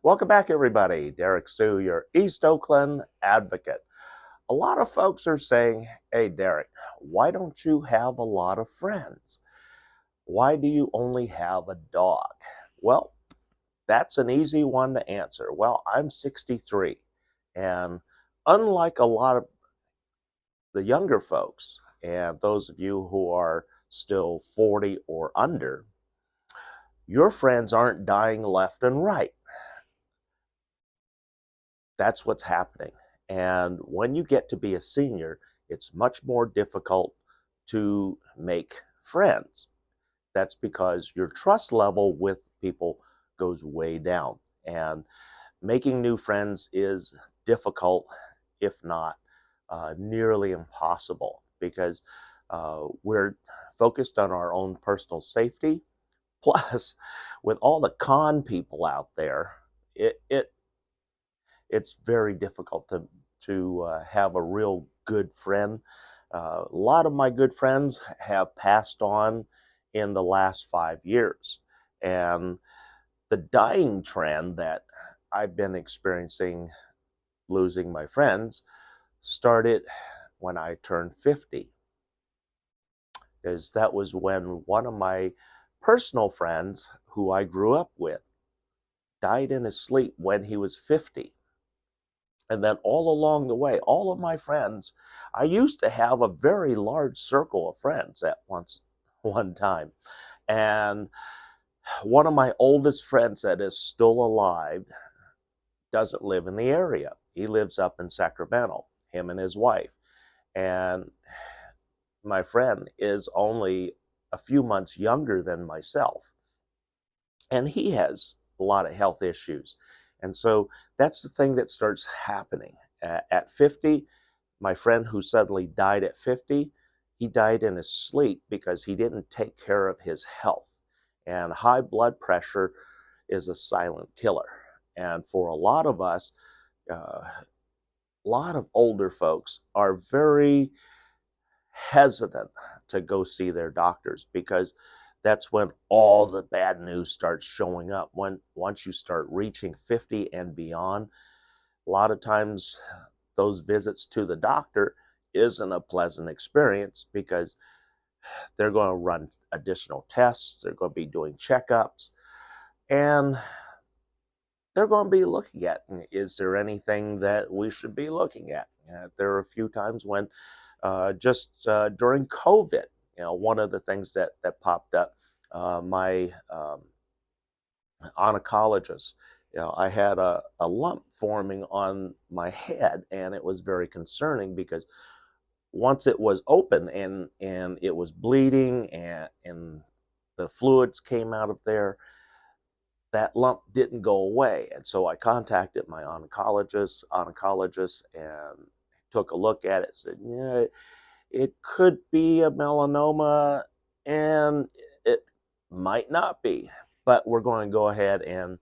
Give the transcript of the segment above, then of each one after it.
Welcome back, everybody. Derek Sue, your East Oakland advocate. A lot of folks are saying, hey, Derek, why don't you have a lot of friends? Why do you only have a dog? Well, that's an easy one to answer. Well, I'm 63, and unlike a lot of the younger folks, and those of you who are still 40 or under, your friends aren't dying left and right. That's what's happening. And when you get to be a senior, it's much more difficult to make friends. That's because your trust level with people goes way down. And making new friends is difficult, if not nearly impossible, because we're focused on our own personal safety. Plus, with all the con people out there, it it's very difficult to have a real good friend. A lot of my good friends have passed on in the last 5 years, and the dying trend that I've been experiencing, losing my friends, started when I turned 50, because that was when one of my personal friends who I grew up with died in his sleep when he was 50. And then all along the way, all of my friends, I used to have a very large circle of friends at one time. And one of my oldest friends that is still alive doesn't live in the area. He lives up in Sacramento, him and his wife. And my friend is only a few months younger than myself. And he has a lot of health issues. And so that's the thing that starts happening. At 50, my friend who suddenly died at 50, he died in his sleep because he didn't take care of his health. And high blood pressure is a silent killer. And for a lot of us, a lot of older folks are very hesitant to go see their doctors because that's when all the bad news starts showing up. When once you start reaching 50 and beyond, a lot of times those visits to the doctor isn't a pleasant experience because they're going to run additional tests, they're going to be doing checkups, and they're going to be looking at, is there anything that we should be looking at? There are a few times when just during COVID, one of the things that popped up, my oncologist, I had a lump forming on my head, and it was very concerning because once it was open and it was bleeding and the fluids came out of there, that lump didn't go away. And so I contacted my oncologist and took a look at it, said, yeah, it could be a melanoma and it might not be, but we're going to go ahead and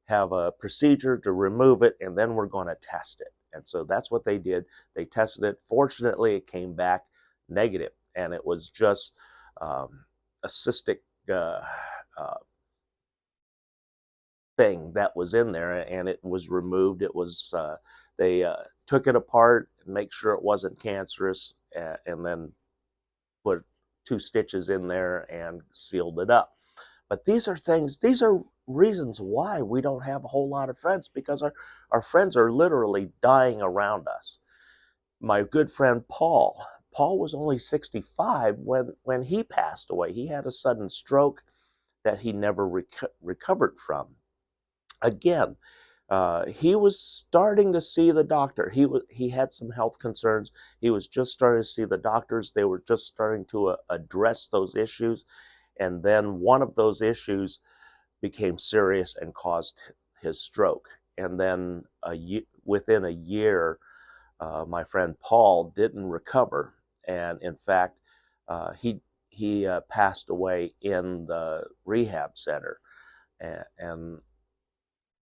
have a procedure to remove it, and then we're going to test it. And so that's what they did. They tested it. Fortunately, it came back negative, and it was just a cystic uh, thing that was in there, and it was removed. It was they took it apart, make sure it wasn't cancerous, and then put 2 stitches in there and sealed it up. But these are reasons why we don't have a whole lot of friends, because our friends are literally dying around us. My good friend Paul was only 65 when he passed away. He had a sudden stroke that he never recovered from. Again, he was starting to see the doctor. He had some health concerns. He was just starting to see the doctors. They were just starting to address those issues, and then one of those issues became serious and caused his stroke. And then within a year, my friend Paul didn't recover, and in fact, he passed away in the rehab center, and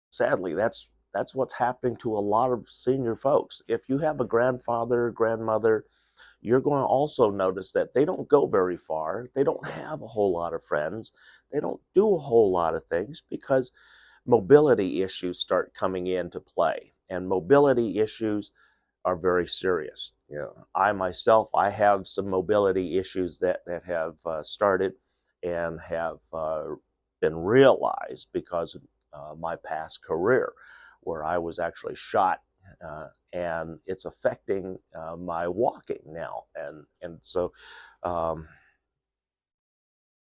sadly, that's what's happening to a lot of senior folks. If you have a grandfather, grandmother, you're going to also notice that they don't go very far. They don't have a whole lot of friends. They don't do a whole lot of things because mobility issues start coming into play. And mobility issues are very serious. I myself, I have some mobility issues that have started and have been realized because of my past career, where I was actually shot, and it's affecting my walking now. And so, um,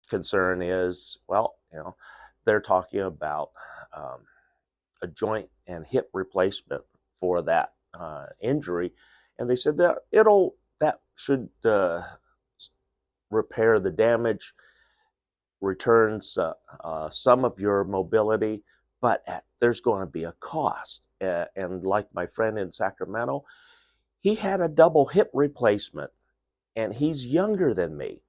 concern is, well, they're talking about um, a joint and hip replacement for that injury, and they said that that should repair the damage, returns some of your mobility, but there's going to be a cost. And like my friend in Sacramento, he had a double hip replacement, and he's younger than me.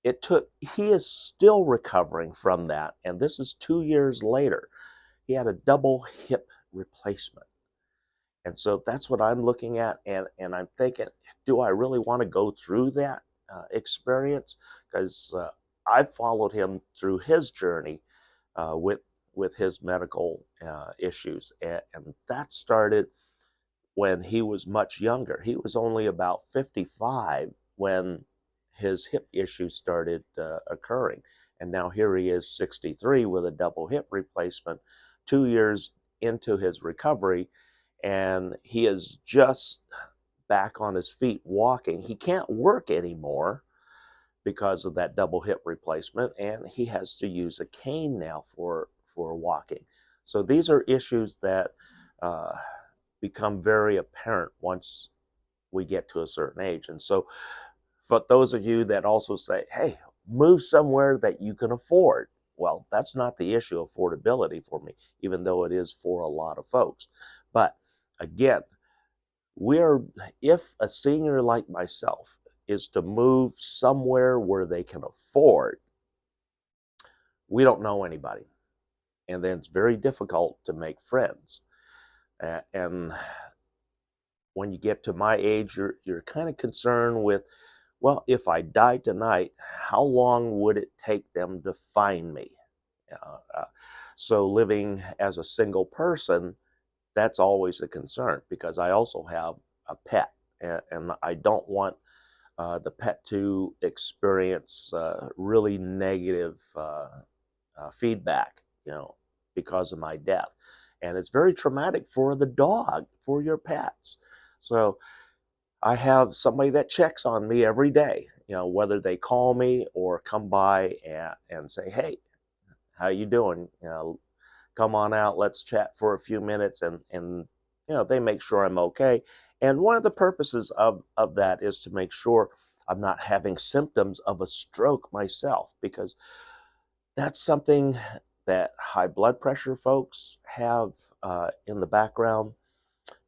He is still recovering from that, and this is 2 years later. He had a double hip replacement. And so that's what I'm looking at, and I'm thinking, do I really want to go through that experience? Because I've followed him through his journey with his medical issues, and that started when he was much younger. He was only about 55 when his hip issues started occurring, and now here he is, 63, with a double hip replacement, 2 years into his recovery, and he is just back on his feet walking. He can't work anymore because of that double hip replacement, and he has to use a cane now for walking. So these are issues that become very apparent once we get to a certain age. And so for those of you that also say, hey, move somewhere that you can afford, well, that's not the issue of affordability for me, even though it is for a lot of folks. But again, if a senior like myself is to move somewhere where they can afford, we don't know anybody. And then it's very difficult to make friends. And when you get to my age, you're kind of concerned with, well, if I die tonight, how long would it take them to find me? So living as a single person, that's always a concern, because I also have a pet, and I don't want the pet to experience really negative feedback, because of my death. And it's very traumatic for the dog, for your pets. So I have somebody that checks on me every day, whether they call me or come by and say, hey, how you doing? Come on out, let's chat for a few minutes, and they make sure I'm okay. And one of the purposes of that is to make sure I'm not having symptoms of a stroke myself, because that's something that high blood pressure folks have in the background.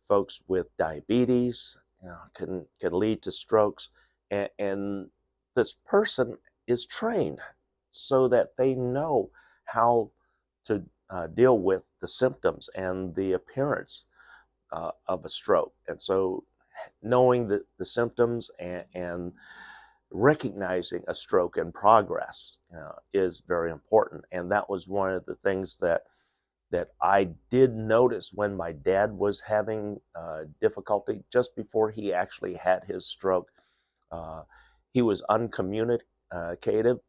Folks with diabetes can lead to strokes, and this person is trained so that they know how to deal with the symptoms and the appearance of a stroke. And so knowing the symptoms and recognizing a stroke in progress is very important. And that was one of the things that I did notice when my dad was having difficulty just before he actually had his stroke. He was uncommunicative,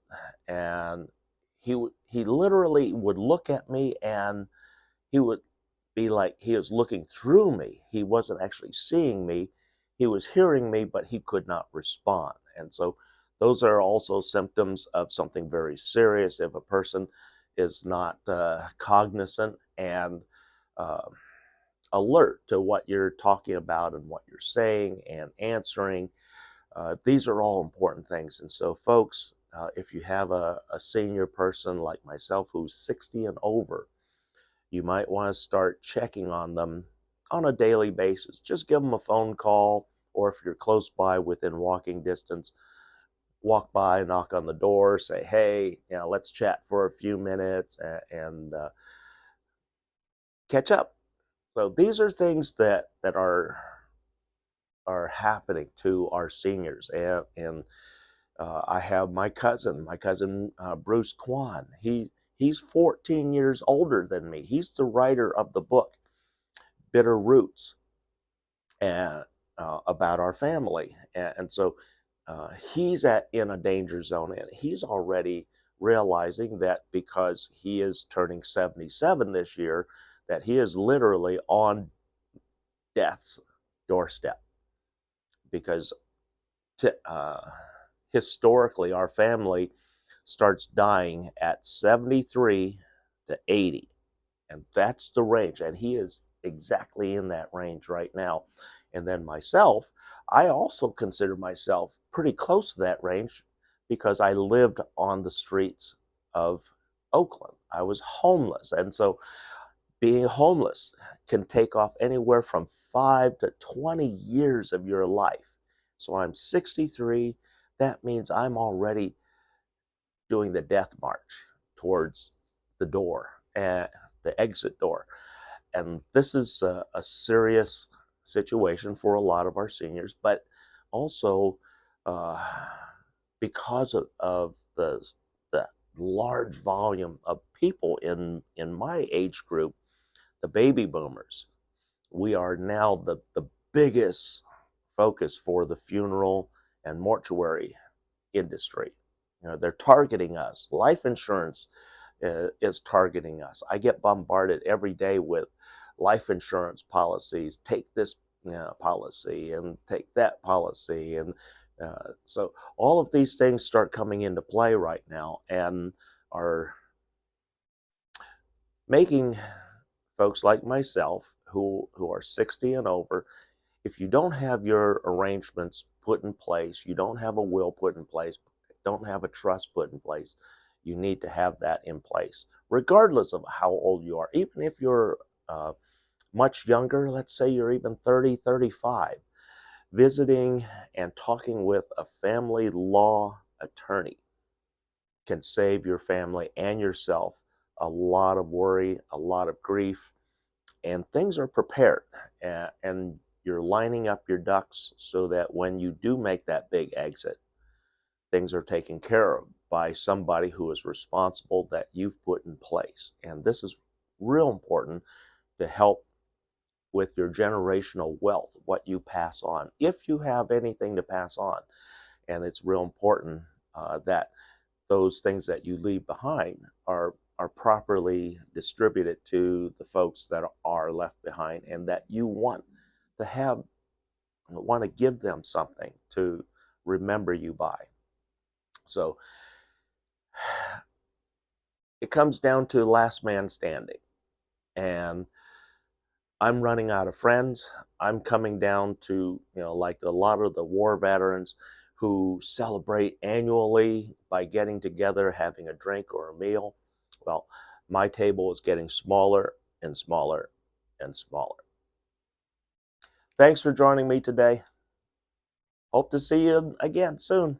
and he literally would look at me, and he would be like he was looking through me. He wasn't actually seeing me. He was hearing me, but he could not respond. And so those are also symptoms of something very serious if a person is not cognizant and uh, alert to what you're talking about and what you're saying and answering. These are all important things. And so, folks, if you have a senior person like myself who's 60 and over, you might want to start checking on them on a daily basis. Just give them a phone call, or if you're close by within walking distance, walk by, knock on the door, say, hey, let's chat for a few minutes and catch up. So these are things that are happening to our seniors. And I have my cousin Bruce Kwan. He's 14 years older than me. He's the writer of the book, Bitter Roots, and about our family. And so he's in a danger zone, and he's already realizing that because he is turning 77 this year, that he is literally on death's doorstep. Because historically, our family starts dying at 73 to 80. And that's the range. And he is exactly in that range right now. And then myself, I also consider myself pretty close to that range because I lived on the streets of Oakland. I was homeless. And so being homeless can take off anywhere from 5 to 20 years of your life. So I'm 63. That means I'm already doing the death march towards the door, and the exit door. And this is a serious situation for a lot of our seniors, but also because of the large volume of people in my age group, the baby boomers, we are now the biggest focus for the funeral and mortuary industry. They're targeting us. Life insurance is targeting us. I get bombarded every day with life insurance policies. Take this policy and take that policy. And so all of these things start coming into play right now and are making folks like myself who are 60 and over, if you don't have your arrangements put in place, you don't have a will put in place, don't have a trust put in place, you need to have that in place, regardless of how old you are. Even if you're much younger, let's say you're even 30, 35, visiting and talking with a family law attorney can save your family and yourself a lot of worry, a lot of grief, and things are prepared. And you're lining up your ducks so that when you do make that big exit, things are taken care of by somebody who is responsible that you've put in place. And this is real important to help with your generational wealth, what you pass on, if you have anything to pass on. And it's real important that those things that you leave behind are properly distributed to the folks that are left behind, and that you want to give them something to remember you by. So it comes down to last man standing. And I'm running out of friends. I'm coming down to, like a lot of the war veterans who celebrate annually by getting together, having a drink or a meal. Well, my table is getting smaller and smaller and smaller. Thanks for joining me today. Hope to see you again soon.